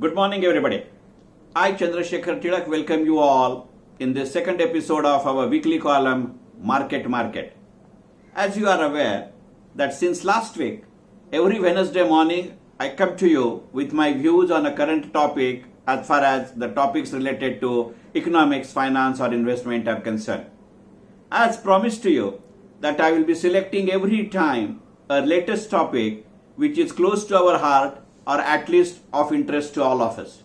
Good morning, everybody. I, Chandrashekhar Tilak, welcome you all in the second episode of our weekly column, Market. As you are aware, that since last week, every Wednesday morning, I come to you with my views on a current topic as far as the topics related to economics, finance, or investment are concerned. As promised to you, that I will be selecting every time a latest topic which is close to our heart or at least of interest to all of us.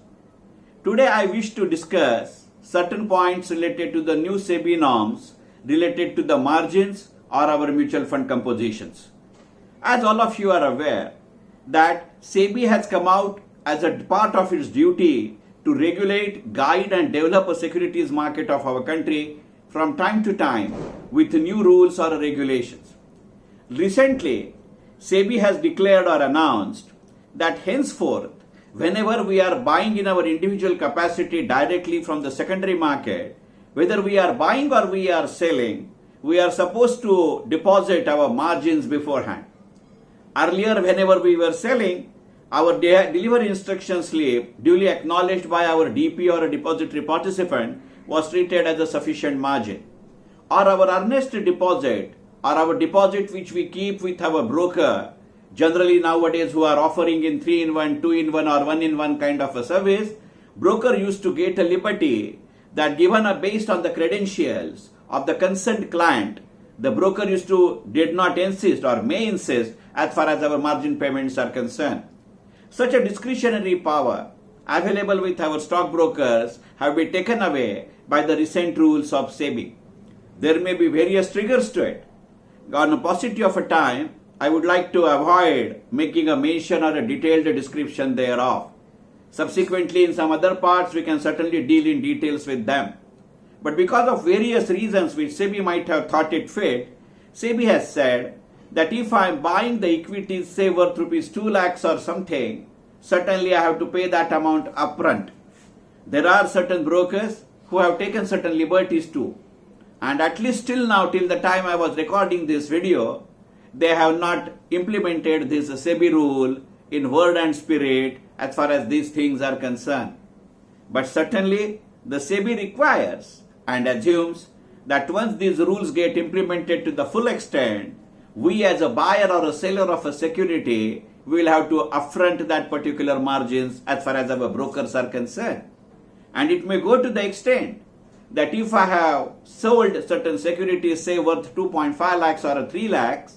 Today I wish to discuss certain points related to the new Sebi norms related to the margins or our mutual fund compositions. As all of you are aware that Sebi has come out as a part of its duty to regulate, guide and develop a securities market of our country from time to time with new rules or regulations. Recently, Sebi has declared or announced that henceforth, whenever we are buying in our individual capacity directly from the secondary market, whether we are buying or we are selling, we are supposed to deposit our margins beforehand. Earlier, whenever we were selling, our delivery instruction slip, duly acknowledged by our DP or a depository participant, was treated as a sufficient margin. Or our earnest deposit, or our deposit which we keep with our broker, generally nowadays who are offering in 3-in-1, 2-in-1 or 1-in-1 kind of a service, broker used to get a liberty that given based on the credentials of the concerned client, the broker did not insist or may insist as far as our margin payments are concerned. Such a discretionary power available with our stockbrokers have been taken away by the recent rules of Sebi. There may be various triggers to it. On a paucity of a time, I would like to avoid making a mention or a detailed description thereof. Subsequently, in some other parts, we can certainly deal in details with them. But because of various reasons which Sebi might have thought it fit, Sebi has said that if I am buying the equities, say worth rupees 2 lakhs or something, certainly I have to pay that amount upfront. There are certain brokers who have taken certain liberties too. And at least till now, till the time I was recording this video, they have not implemented this Sebi rule in word and spirit as far as these things are concerned. But certainly, the Sebi requires and assumes that once these rules get implemented to the full extent, we as a buyer or a seller of a security will have to upfront that particular margins as far as our brokers are concerned. And it may go to the extent that if I have sold certain securities, say worth 2.5 lakhs or 3 lakhs,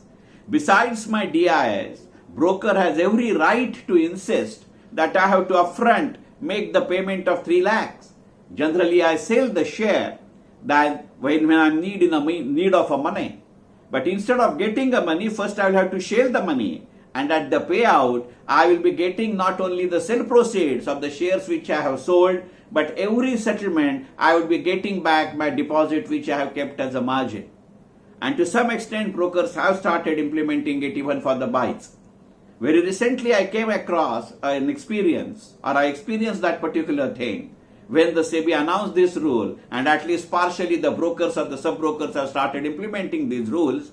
besides my DIS, broker has every right to insist that I have to upfront make the payment of 3 lakhs. Generally, I sell the share that when I'm in need of a money. But instead of getting the money, first I will have to share the money. And at the payout, I will be getting not only the sale proceeds of the shares which I have sold, but every settlement I would be getting back my deposit which I have kept as a margin. And to some extent, brokers have started implementing it even for the buys. Very recently, I came across an experience, or I experienced that particular thing, when the Sebi announced this rule, and at least partially the brokers or the sub-brokers have started implementing these rules,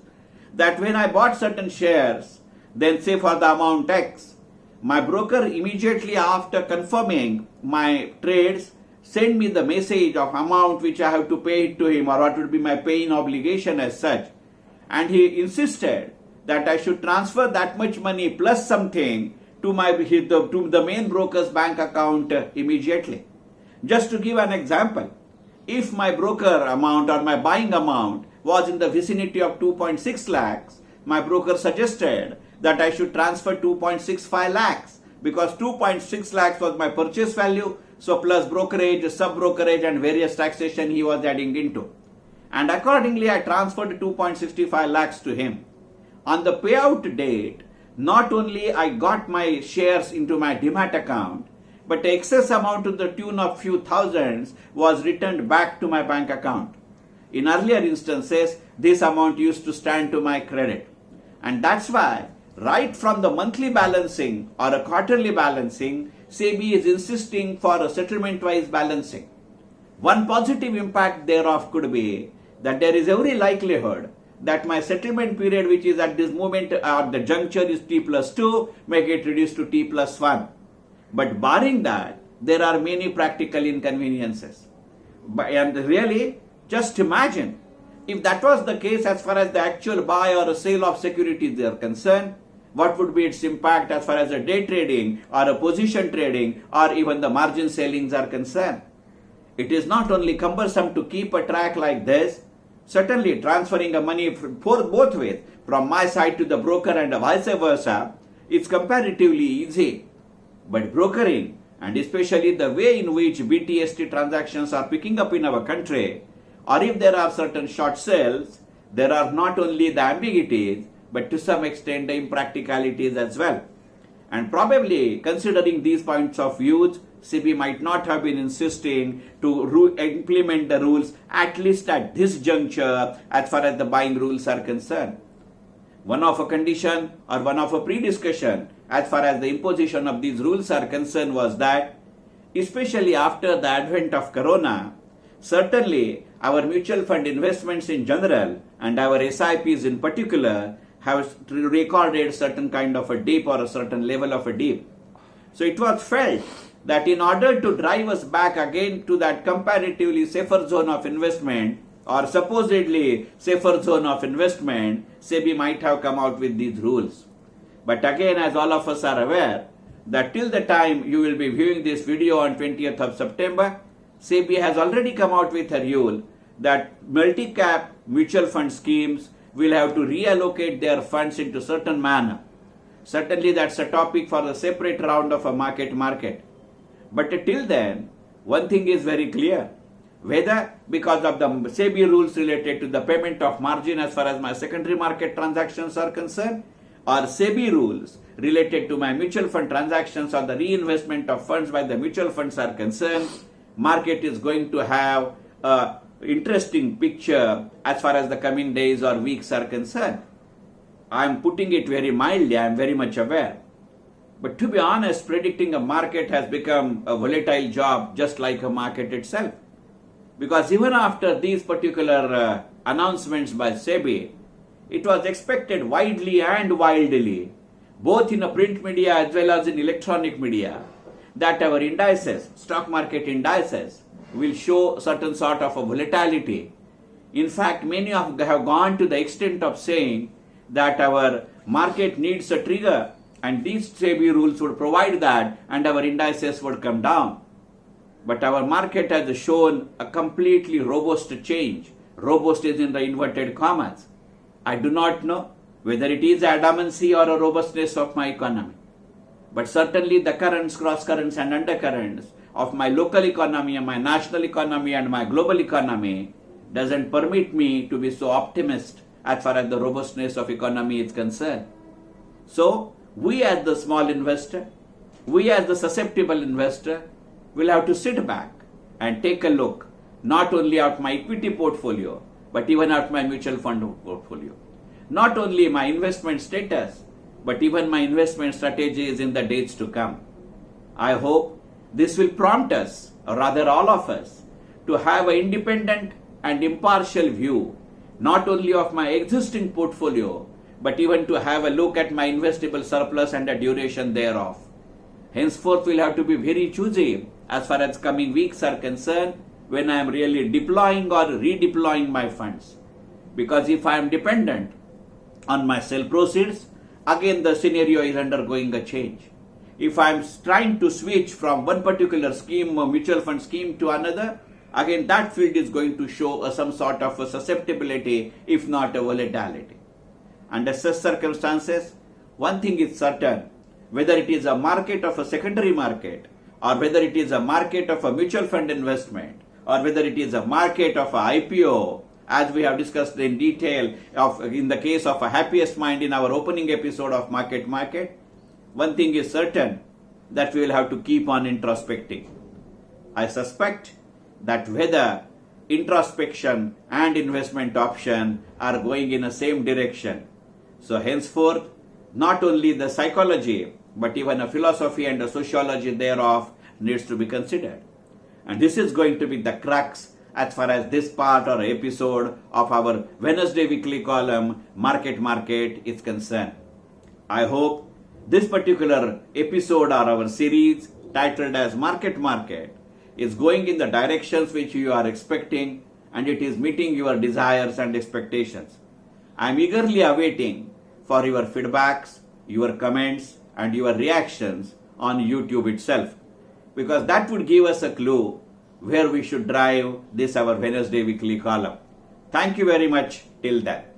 that when I bought certain shares, then say for the amount X, my broker immediately after confirming my trades send me the message of amount which I have to pay to him or what would be my paying obligation as such. And he insisted that I should transfer that much money plus something to the main broker's bank account immediately. Just to give an example, if my broker amount or my buying amount was in the vicinity of 2.6 lakhs, my broker suggested that I should transfer 2.65 lakhs because 2.6 lakhs was my purchase value, so plus brokerage, sub-brokerage and various taxation he was adding into. And accordingly, I transferred 2.65 lakhs to him. On the payout date, not only I got my shares into my demat account, but the excess amount to the tune of few thousands was returned back to my bank account. In earlier instances, this amount used to stand to my credit. And that's why, right from the monthly balancing or a quarterly balancing, Sebi is insisting for a settlement-wise balancing. One positive impact thereof could be that there is every likelihood that my settlement period, which is at this moment or the juncture is T+2, may get reduced to T+1. But barring that, there are many practical inconveniences. And really, just imagine, if that was the case as far as the actual buy or sale of securities are concerned, what would be its impact as far as a day trading or a position trading or even the margin sellings are concerned? It is not only cumbersome to keep a track like this, certainly transferring a money for both ways, from my side to the broker and vice versa, it's comparatively easy. But brokering, and especially the way in which BTST transactions are picking up in our country, or if there are certain short sales, there are not only the ambiguities, but to some extent the impracticalities as well. And probably considering these points of view, Sebi might not have been insisting to implement the rules at least at this juncture as far as the buying rules are concerned. One of a condition or one of a pre-discussion as far as the imposition of these rules are concerned was that, especially after the advent of Corona, certainly our mutual fund investments in general and our SIPs in particular have recorded certain kind of a dip or a certain level of a dip. So it was felt that in order to drive us back again to that comparatively safer zone of investment or supposedly safer zone of investment, Sebi might have come out with these rules. But again, as all of us are aware, that till the time you will be viewing this video on 20th of September, Sebi has already come out with a rule that multi-cap mutual fund schemes will have to reallocate their funds into certain manner. Certainly that's a topic for a separate round of a market. But till then, one thing is very clear. Whether because of the Sebi rules related to the payment of margin as far as my secondary market transactions are concerned, or Sebi rules related to my mutual fund transactions or the reinvestment of funds by the mutual funds are concerned, market is going to have a interesting picture as far as the coming days or weeks are concerned. I am putting it very mildly, I am very much aware. But to be honest, predicting a market has become a volatile job just like a market itself. Because even after these particular announcements by Sebi, it was expected widely and wildly, both in a print media as well as in electronic media, that our indices, stock market indices, will show certain sort of a volatility. In fact, many have gone to the extent of saying that our market needs a trigger and these Sebi rules would provide that and our indices would come down. But our market has shown a completely robust change. Robust is in the inverted commas. I do not know whether it is adamancy or a robustness of my economy. But certainly the currents, cross currents and undercurrents of my local economy and my national economy and my global economy doesn't permit me to be so optimist as far as the robustness of economy is concerned. So, we as the small investor, we as the susceptible investor will have to sit back and take a look not only at my equity portfolio but even at my mutual fund portfolio. Not only my investment status but even my investment strategies in the days to come. I hope this will prompt us, or rather all of us, to have an independent and impartial view not only of my existing portfolio but even to have a look at my investable surplus and the duration thereof. Henceforth, we'll have to be very choosy as far as coming weeks are concerned when I am really deploying or redeploying my funds. Because if I am dependent on my sale proceeds, again the scenario is undergoing a change. If I am trying to switch from one particular scheme or mutual fund scheme to another, again that field is going to show some sort of a susceptibility, if not a volatility. Under such circumstances, one thing is certain, whether it is a market of a secondary market, or whether it is a market of a mutual fund investment, or whether it is a market of a IPO, as we have discussed in detail in the case of a happiest mind in our opening episode of Market, one thing is certain, that we will have to keep on introspecting. I suspect that whether introspection and investment option are going in the same direction. So henceforth, not only the psychology, but even a philosophy and a sociology thereof needs to be considered. And this is going to be the crux as far as this part or episode of our Wednesday weekly column, Market is concerned. I hope this particular episode or our series titled as Market Market is going in the directions which you are expecting and it is meeting your desires and expectations. I am eagerly awaiting for your feedbacks, your comments and your reactions on YouTube itself, because that would give us a clue where we should drive this our Wednesday weekly column. Thank you very much till then.